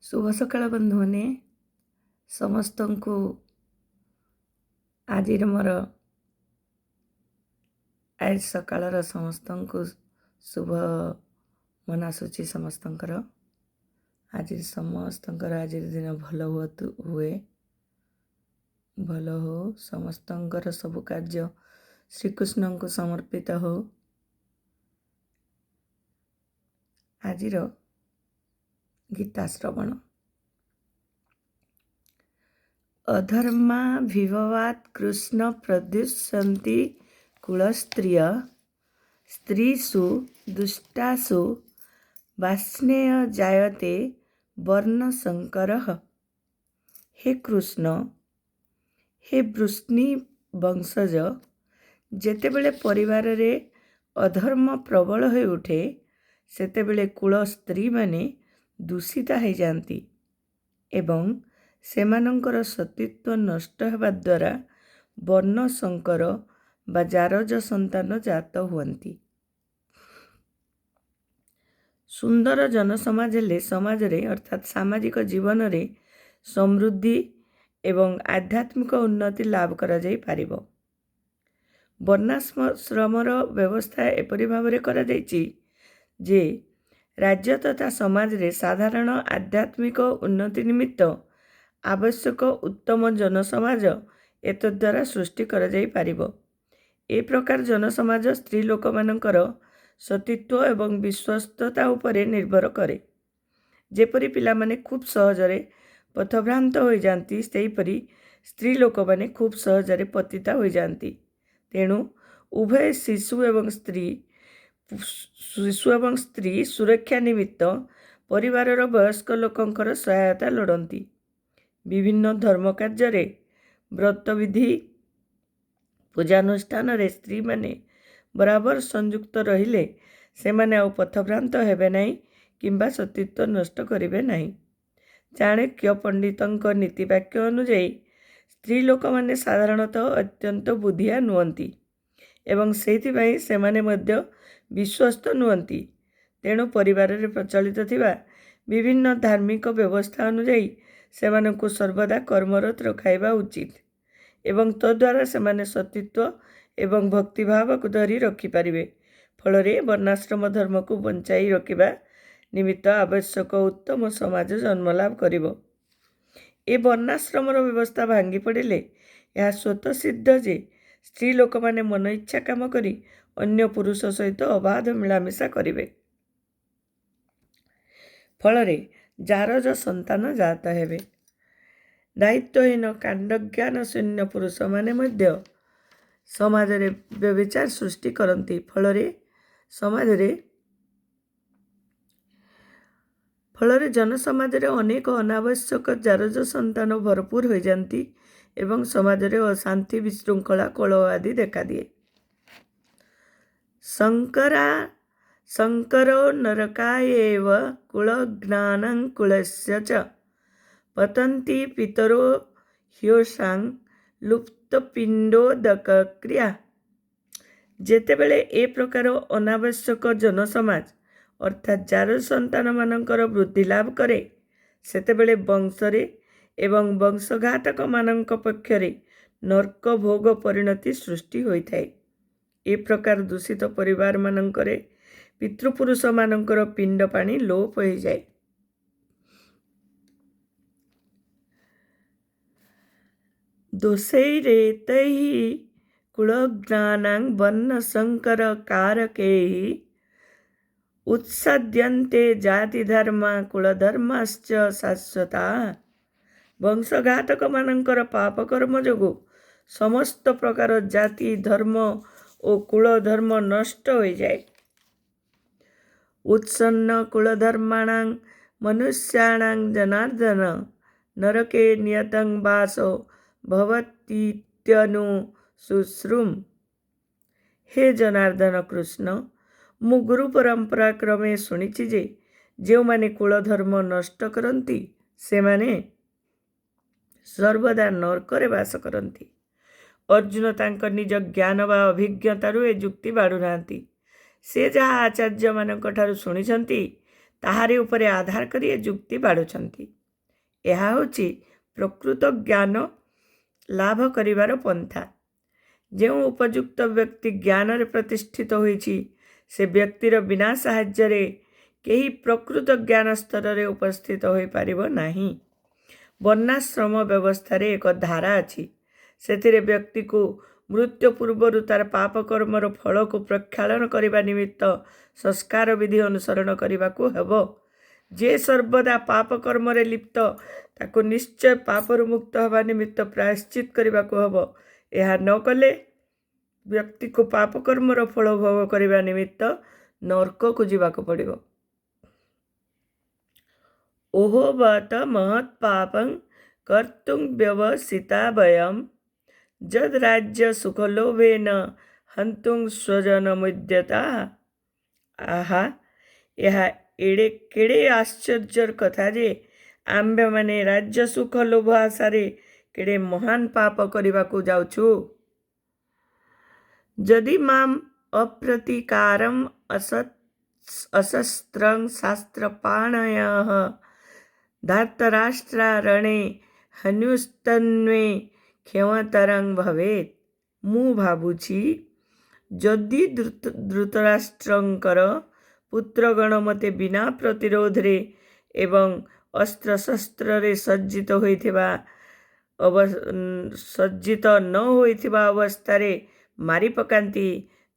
शुभ सकाळ बंधुने समस्त को आज मोर आज सकाळ समस्त को शुभ मनासूची समस्त आज समस्त आज दिन भल हुए भल हो समस्त सब कार्य श्रीकृष्ण को समर्पित हो। आज गीता श्रवण अधर्माभिभवात् कृष्ण प्रदुष्यन्ति कुलस्त्रिय स्त्रीषु दुष्टासु वास्नेय जायते वर्णशंकरः। हे कृष्ण हे वृष्णि वंशज जेतेबेले परिवार रे अधर्म प्रबल हो उठे सेतेबेले कुल स्त्री माने दूषिता हो जाती एवं सेमानंकर सतीत्व नष्ट होगा द्वारा वर्णशंकर बा जारज संतान जात हुअन्ति। सुंदर जनसमाज हेले समाज रे अर्थात सामाजिक जीवन रे समृद्धि एवं आध्यात्मिक उन्नति लाभ करा जाई पारिबो। वर्णाश्रमर व्यवस्था एपरि भाव करा जाइछि जे राज्य तथा समाज रे साधारण आध्यात्मिक उन्नति निमित्त आवश्यक उत्तम जनसमाज एतद्वारा सृष्टि करा जाई पारिबो। ए प्रकार जनसमाज स्त्री लोक मानकर सतीत्व एवं विश्वस्तता उपरे निर्भर करे। जेपरि पिला माने खूब सहजरे पथभ्रांत हो जाती सेहीपरि स्त्री लोक माने खूब सहजरे पतिता हो जाती। तेणु उभय शिशु एवं स्त्री सुरक्षा निमित्त परिवारर वयस्क लोकंकर सहायता लोड़ती। विभिन्न धर्म कार्य व्रत विधि पूजानुष्ठान रे स्त्री माने बराबर संयुक्त रहिले से माने आ पथभ्रांत हेबे नहीं किंबा सतीत्व नष्ट करिवे नहीं। चाणक्य पंडितंक नीतिवाक्य अनुଯାयी स्त्री लोक माने साधारणतः अत्यंत बुद्धिया नुहंती एवं सेथिबाई सेमाने मध्य विश्वस्त नुहंती। तेणु परिवार रे प्रचलित थिबा विभिन्न धार्मिक व्यवस्था अनुଯାयी सेमानंकु सर्वदा कर्मरत रखाइबा उचित एवं तद्वारा सेमाने सतीत्व एवं भक्तिभाव को धरी रखिपारे। फलरे वर्णाश्रम धर्म को बंचाई रखिबा निमित्त आवश्यक उत्तम समाज जन्मलाभ करिबो। ए वर्णाश्रमर व्यवस्था भांगी पड़िले यह स्वतः सिद्ध जे स्त्री लोक माने मन इच्छा काम करी अन्य पुरुष सहित अबाध मिलामिशा करिवे। फलरे जारज संतान जात हेबे। दायित्वहीन कांडज्ञान शून्य पुरुष माने मध्य समाज रे व्यभिचार सृष्टि करती। फलरे जनसमाज रे अनेक अनावश्यक जारज संतान भरपूर हो जाती एवं समाज रे अशांति विशृंखला कलह आदि देखा दिए। शंकरो नरकायेव कुलज्ञानं कुलस्य च पतन्ति पितरो ह्योषां लुप्तपिंडोदक क्रिया। जेतेबेले ए प्रकार अनावश्यक जनसमाज अर्थात जार संतान मानकर वृद्धि लाभ करे सेतेबेले वंशरे एवं वंशघातक मानक पक्षरे नर्क भोग परिणति सृष्टि होइथाए। ए प्रकार दूषित परिवार मानकरे पितृपुरुष मानकर पिंड पानी लोप हो जाए। दोषैरेतैः कुलज्ञानां वर्णशंकर कारकैः उत्साद्यन्ते जातिधर्मा कुलधर्माश्च शाश्वता। वंशघातक मानकर पाप कर्म जोगु समस्त प्रकार जाति धर्म और कुलधर्म नष्ट हो जाए। उत्सन्न कुलधर्माणां मनुष्याणां जनार्दन नरके नियतं वासो भवतीत्यनु शुश्रूम। हे जनार्दन कृष्ण मु गुरु परंपरा क्रमे शुणिछि जे जो माने कुलधर्म नष्ट करती से माने सर्वदा नरकरे वास करती। अर्जुन तांक निज ज्ञान व अभिज्ञतारू ए जुक्ति बाढ़ु नांती। से जहाँ आचार्य मानक ठारू शुणिछंती ताहारी उपरे आधार करी ए जुक्ति बाढ़ुछंती। ଏହା ହେଉଛି ପ୍ରକୃତ ଜ୍ଞାନ ଲାଭ କରିବାର ପନ୍ଥା। ଯେଉଁ ଉପଯୁକ୍ତ ବ୍ୟକ୍ତି ଜ୍ଞାନରେ ପ୍ରତିଷ୍ଠିତ ହୋଇଛି, ସେ ବ୍ୟକ୍ତିର ବିନା ସାହାଯ୍ୟରେ କେହି ପ୍ରକୃତ ଜ୍ଞାନ ସ୍ତରରେ ଉପସ୍ଥିତ ହୋଇପାରିବ ନାହିଁ। ବର୍ଣ୍ଣାଶ୍ରମ ବ୍ୟବସ୍ଥାରେ ଏକ ଧାରା ଅଛି। ସେଥିରେ ବ୍ୟକ୍ତିକୁ ମୃତ୍ୟୁ ପୂର୍ବରୁ ତାର ପାପ କର୍ମର ଫଳକୁ ପ୍ରକ୍ଷାଳନ କରିବା ନିମିତ୍ତ ସଂସ୍କାର ବିଧି ଅନୁସରଣ କରିବାକୁ ହେବ। ଯେ ସର୍ବଦା ପାପ କର୍ମରେ ଲିପ୍ତ, ତାକୁ ନିଶ୍ଚୟ ପାପରୁ ମୁକ୍ତ ହେବା ନିମିତ୍ତ ପ୍ରାୟଶ୍ଚିତ କରିବାକୁ ହେବ। ଏହା ନ କଲେ ବ୍ୟକ୍ତିକୁ ପାପ କର୍ମର ଫଳ ଭୋଗ କରିବା ନିମିତ୍ତ ନର୍କକୁ ଯିବାକୁ ପଡ଼ିବ। ଓହୋ ବତ ମହତ୍ ପାପଂ କର୍ତ୍ତୁଂ ବ୍ୟବସିତା ବୟମ୍ ଯଦ୍ ରାଜ୍ୟ ସୁଖଲୋଭେନ ହନ୍ତୁଂ ସ୍ୱଜନ ମୁଦ୍ୟତା। ଆହା, ଏହା କେଡ଼େ ଆଶ୍ଚର୍ଯ୍ୟର କଥା ଯେ ଆମ୍ଭେମାନେ ରାଜ୍ୟ ସୁଖ ଲୋଭ ଆଶାରେ କେଡ଼େ ମହାନ ପାପ କରିବାକୁ ଯାଉଛୁ। ଯଦି ମାମ୍ ଅପ୍ରତିକାରମ୍ ଅଶସ୍ତ୍ରଂ ଶାସ୍ତ୍ରପାଣୟଃ ଧାର୍ତ୍ତରାଷ୍ଟ୍ରାରଣେ ହନ୍ୟୁସ୍ତନ୍ମେ କ୍ଷମତରଂ ଭବେତ୍। ମୁଁ ଭାବୁଛି, ଯଦି ଧୃତରାଷ୍ଟ୍ରଙ୍କର ପୁତ୍ରଗଣ ମୋତେ ବିନା ପ୍ରତିରୋଧରେ ଏବଂ ଅସ୍ତ୍ରଶସ୍ତ୍ରରେ ସଜ୍ଜିତ ନ ହୋଇଥିବା ଅବସ୍ଥାରେ ମାରି ପକାନ୍ତି,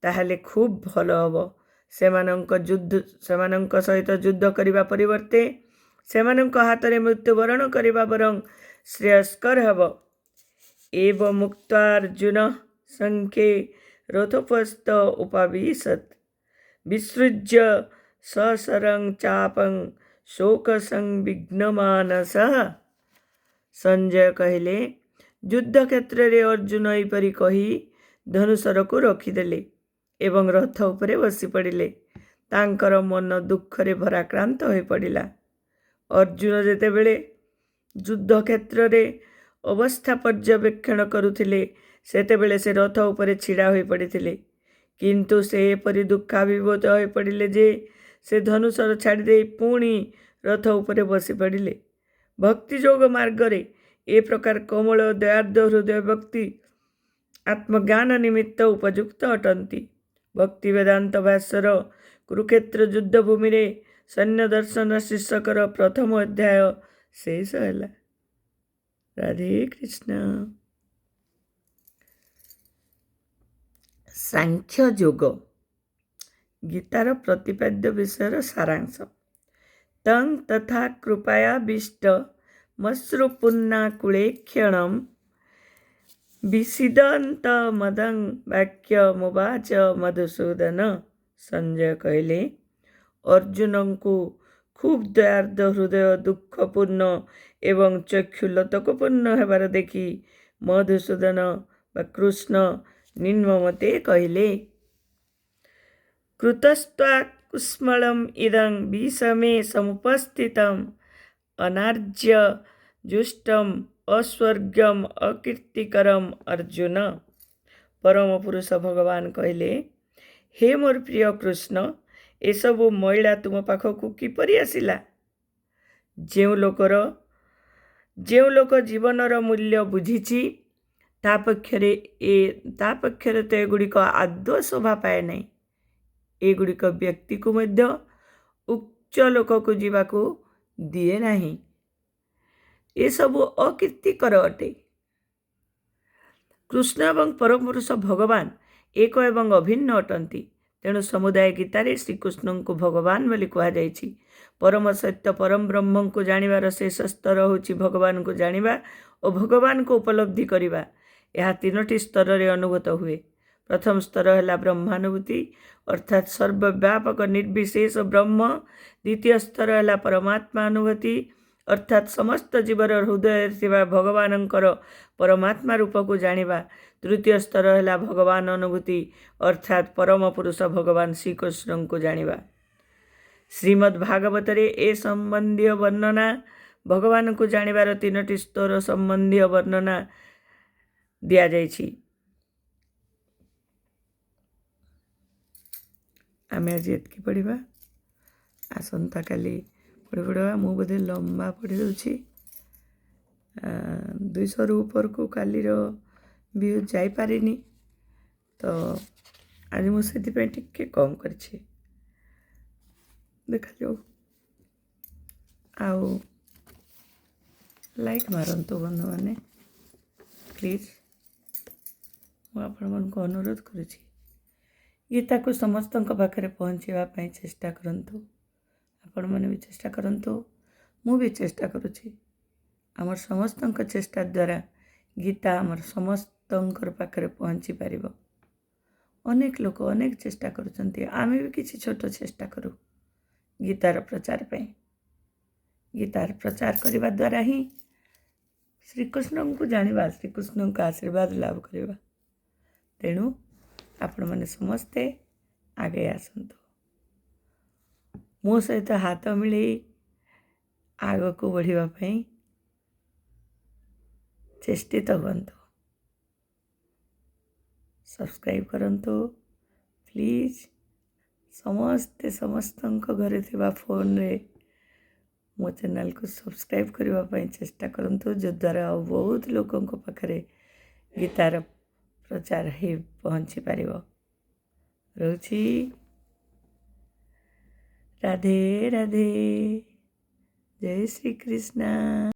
ତାହେଲେ ଖୁବ୍ ଭଲ ହେବ। ସେମାନଙ୍କ ସହିତ ଯୁଦ୍ଧ କରିବା ପରିବର୍ତ୍ତେ ସେମାନଙ୍କ ହାତରେ ମୃତ୍ୟୁବରଣ କରିବା ବରଂ ଶ୍ରେୟସ୍କର ହେବ। ଏବ ମୁକ୍ତାର୍ଜୁନଃ ସଂଖ୍ୟେ ରଥୋପସ୍ଥ ଉପାବିଶତ୍ ବିସୃଜ୍ୟ ସଶରଂ ଚାପଂ ଶୋକସଂବିଘ୍ନମାନସଃ। ସଞ୍ଜୟ କହିଲେ, ଯୁଦ୍ଧ କ୍ଷେତ୍ରରେ ଅର୍ଜୁନ ଏହିପରି କହି ଧନୁଶରକୁ ରଖିଦେଲେ ଏବଂ ରଥ ଉପରେ ବସି ପଡ଼ିଲେ। ତାଙ୍କର ମନ ଦୁଃଖରେ ଭରାକ୍ରାନ୍ତ ହୋଇପଡ଼ିଲା। ଅର୍ଜୁନ ଯେତେବେଳେ ଯୁଦ୍ଧକ୍ଷେତ୍ରରେ ଅବସ୍ଥା ପର୍ଯ୍ୟବେକ୍ଷଣ କରୁଥିଲେ, ସେତେବେଳେ ସେ ରଥ ଉପରେ ଛିଡ଼ା ହୋଇପଡ଼ିଥିଲେ। କିନ୍ତୁ ସେ ଏପରି ଦୁଃଖାଭିଭୂତ ହୋଇପଡ଼ିଲେ ଯେ ସେ ଧନୁଶର ଛାଡ଼ିଦେଇ ପୁଣି ରଥ ଉପରେ ବସି ପଡ଼ିଲେ। ଭକ୍ତିଯୋଗ ମାର୍ଗରେ ଏ ପ୍ରକାର କୋମଳ ଓ ଦୟାର୍ଦ୍ର ହୃଦୟ ବ୍ୟକ୍ତି ଆତ୍ମଜ୍ଞାନ ନିମିତ୍ତ ଉପଯୁକ୍ତ ଅଟନ୍ତି। ଭକ୍ତି ବେଦାନ୍ତ ଭାଷ୍ୟର କୁରୁକ୍ଷେତ୍ର ଯୁଦ୍ଧଭୂମିରେ ସୈନ୍ୟ ଦର୍ଶନ ଶୀର୍ଷକର ପ୍ରଥମ ଅଧ୍ୟାୟ ଶେଷ ହେଲା। ରାଧେ କୃଷ୍ଣ। ସାଂଖ୍ୟ ଯୋଗ ଗୀତାର ପ୍ରତିପାଦ୍ୟ ବିଷୟର ସାରାଂଶ। ତଂ ତଥା କୃପୟାବିଷ୍ଟ ମଶ୍ରୁପୁନ୍ନାକୁଳେ କ୍ଷଣମ୍ ବିଷୀଦନ୍ତମଦଂ ବାକ୍ୟମୁବାଚ ମଧୁସୂଦନ। ସଞ୍ଜୟ କହିଲେ, ଅର୍ଜୁନଙ୍କୁ ଖୁବ୍ ଦୟାର୍ଦ୍ର ହୃଦୟ ଦୁଃଖପୂର୍ଣ୍ଣ ଏବଂ ଚକ୍ଷୁ ଲୋତକପୂର୍ଣ୍ଣ ହେବାର ଦେଖି ମଧୁସୂଦନ ବା କୃଷ୍ଣ ନିମ୍ନମତେ କହିଲେ, କୃତସ୍ତ୍ୱାକୁଷ୍ମଳମ୍ ଇଦଂ ବିଷମେ ସମୁପସ୍ଥିତମ୍ ଅନାର୍ଯ୍ୟ ଜୁଷ୍ଟମ୍ ଅସ୍ୱର୍ଗ୍ୟମ୍ ଅକୀର୍ତ୍ତିକରମ୍ ଅର୍ଜୁନ। ପରମ ପୁରୁଷ ଭଗବାନ କହିଲେ, ହେ ମୋର ପ୍ରିୟ କୃଷ୍ଣ, ଏସବୁ ମଇଳା ତୁମ ପାଖକୁ କିପରି ଆସିଲା? ଯେଉଁ ଲୋକ ଜୀବନର ମୂଲ୍ୟ ବୁଝିଛି, ତା ପକ୍ଷରେ ତ ଏଗୁଡ଼ିକ ଆଦୌ ଶୋଭା ପାଏ ନାହିଁ। ଏଗୁଡ଼ିକ ବ୍ୟକ୍ତିକୁ ମଧ୍ୟ ଉଚ୍ଚ ଲୋକକୁ ଯିବାକୁ ଦିଏ ନାହିଁ। ଏସବୁ ଅକୀର୍ତ୍ତିକର ଅଟେ। କୃଷ୍ଣ ଏବଂ ପରମପୁରୁଷ ଭଗବାନ ଏକ ଏବଂ ଅଭିନ୍ନ ଅଟନ୍ତି। ତେଣୁ ସମୁଦାୟ ଗୀତାରେ ଶ୍ରୀକୃଷ୍ଣଙ୍କୁ ଭଗବାନ ବୋଲି କୁହାଯାଇଛି। ପରମ ସତ୍ୟ ପରମ ବ୍ରହ୍ମଙ୍କୁ ଜାଣିବାର ଶେଷ ସ୍ତର ହେଉଛି ଭଗବାନଙ୍କୁ ଜାଣିବା ଓ ଭଗବାନଙ୍କୁ ଉପଲବ୍ଧି କରିବା। ଏହା 3ଟି ସ୍ତରରେ ଅନୁଭୂତ ହୁଏ। ପ୍ରଥମ ସ୍ତର ହେଲା ବ୍ରହ୍ମାନୁଭୂତି, ଅର୍ଥାତ୍ ସର୍ବବ୍ୟାପକ ନିର୍ବିଶେଷ ବ୍ରହ୍ମ। ଦ୍ୱିତୀୟ ସ୍ତର ହେଲା ପରମାତ୍ମା ଅନୁଭୂତି, ଅର୍ଥାତ୍ ସମସ୍ତ ଜୀବର ହୃଦୟରେ ଥିବା ଭଗବାନଙ୍କର ପରମାତ୍ମା ରୂପକୁ ଜାଣିବା। ତୃତୀୟ ସ୍ତର ହେଲା ଭଗବାନ ଅନୁଭୂତି, ଅର୍ଥାତ୍ ପରମ ପୁରୁଷ ଭଗବାନ ଶ୍ରୀକୃଷ୍ଣଙ୍କୁ ଜାଣିବା। ଶ୍ରୀମଦ୍ ଭାଗବତରେ ଏ ସମ୍ବନ୍ଧୀୟ ବର୍ଣ୍ଣନା, ଭଗବାନଙ୍କୁ ଜାଣିବାର 3ଟି ସ୍ତର ସମ୍ବନ୍ଧୀୟ ବର୍ଣ୍ଣନା ଦିଆଯାଇଛି। ଆମେ ଆଜି ଏତିକି ପଢ଼ିବା, ଆସନ୍ତାକାଲି ପଢ଼ିବା। ମୁଁ ବୋଧେ ଲମ୍ବା ପଢ଼ି ଦେଉଛି। 200ରୁ ଉପରକୁ କାଲିର ଭ୍ୟୁ ଯାଇପାରିନି, ତ ଆଜି ମୁଁ ସେଥିପାଇଁ ଟିକେ କମ୍ କରିଛି। ଦେଖାଯାଉ। ଆଉ ଲାଇକ୍ ମାରନ୍ତୁ ବନ୍ଧୁମାନେ, ପ୍ଲିଜ୍ ମୁଁ ଆପଣମାନଙ୍କୁ ଅନୁରୋଧ କରୁଛି। ଗୀତାକୁ ସମସ୍ତଙ୍କ ପାଖରେ ପହଞ୍ଚିବା ପାଇଁ ଚେଷ୍ଟା କରନ୍ତୁ। ଆପଣମାନେ ବି ଚେଷ୍ଟା କରନ୍ତୁ, ମୁଁ ବି ଚେଷ୍ଟା କରୁଛି। ଆମର ସମସ୍ତଙ୍କ ଚେଷ୍ଟା ଦ୍ୱାରା ଗୀତା ଆମର ସମସ୍ତଙ୍କର ପାଖରେ ପହଞ୍ଚି ପାରିବ। ଅନେକ ଲୋକ ଅନେକ ଚେଷ୍ଟା କରୁଛନ୍ତି, ଆମେ ବି କିଛି ଛୋଟ ଚେଷ୍ଟା କରୁ ଗୀତାର ପ୍ରଚାର ପାଇଁ। ଗୀତାର ପ୍ରଚାର କରିବା ଦ୍ୱାରା ହିଁ ଶ୍ରୀକୃଷ୍ଣଙ୍କୁ ଜାଣିବା, ଶ୍ରୀକୃଷ୍ଣଙ୍କ ଆଶୀର୍ବାଦ ଲାଭ କରିବା। ତେଣୁ ଆପଣମାନେ ସମସ୍ତେ ଆଗେଇ ଆସନ୍ତୁ, ମୋ ସହିତ ହାତ ମିଳେଇ ଆଗକୁ ବଢ଼ିବା ପାଇଁ ଚେଷ୍ଟିତ ହୁଅନ୍ତୁ। ସବସ୍କ୍ରାଇବ୍ କରନ୍ତୁ ପ୍ଲିଜ୍। ସମସ୍ତଙ୍କ ଘରେ ଥିବା ଫୋନ୍ରେ ମୋ ଚ୍ୟାନେଲ୍କୁ ସବସ୍କ୍ରାଇବ୍ କରିବା ପାଇଁ ଚେଷ୍ଟା କରନ୍ତୁ, ଯଦ୍ୱାରା ଆଉ ବହୁତ ଲୋକଙ୍କ ପାଖରେ ଗୀତାର ପ୍ରଚାର ହେଇ ପହଞ୍ଚି ପାରିବ। ରହୁଛି। ରାଧେ ରାଧେ, ଜୟ ଶ୍ରୀକୃଷ୍ଣ।